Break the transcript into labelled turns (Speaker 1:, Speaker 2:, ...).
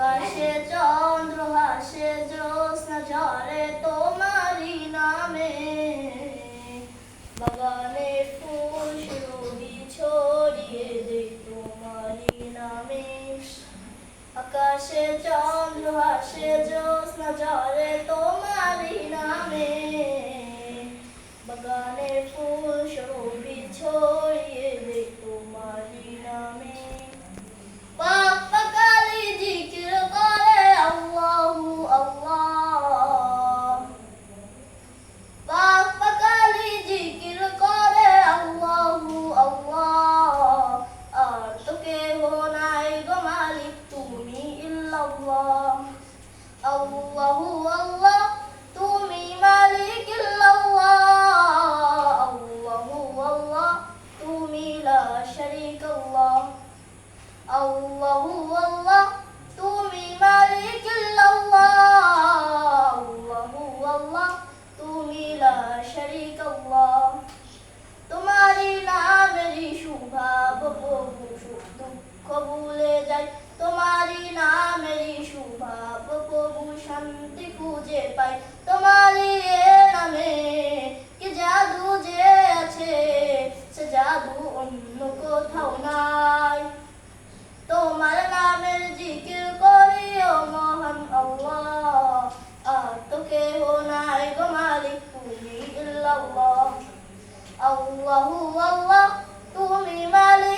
Speaker 1: আকাশে চন্দ্র হাসে জ্যোৎস্না ঝরে তোমারি নামে, বাগানে ফুল সুরভি ছড়িয়ে দেয় তোমারি নামে। আকাশে চন্দ্র হাসে জ্যোৎস্না ঝরে তোমারি নামে, বাগানে ফুল সুরভি ছড়িয়ে দেয় তোমারি নামে। পাক পাখালি জিকির করে আল্লাহু আল্লাহ, পাক পাখালি জিকির করে আল্লাহু আল্লাহ, আর তো কেহ নাই গো মালিক তুমি ইল্লাল্লাহ। আল্লাহু আল্লাহ তুমি মালিক ইল্লাল্লাহ, আল্লাহু আল্লাহ তুমি লা শারীকাল্লাহ। আল্লাহু আল্লাহ তুমি মালিক ইল্লাল্লাহ, আল্লাহু আল্লাহ তুমি লা শারীকাল্লাহ। তোমারি নামেরই শোভা প্রভু দুঃখ ভুলে যাই, তোমারি নামেরই শোভা প্রভু শান্তি খুঁজে পাই। তোমারি এ নামে কি জাদু যে আছে, সে জাদু অন্য কোথাও নাই। তোমার নামের জিকির করি ও মহান আল্লাহ, আর তো কেহ নাই গো মালিক তুমি ইল্লাল্লাহ। আল্লাহু আল্লাহ তুমি মালিক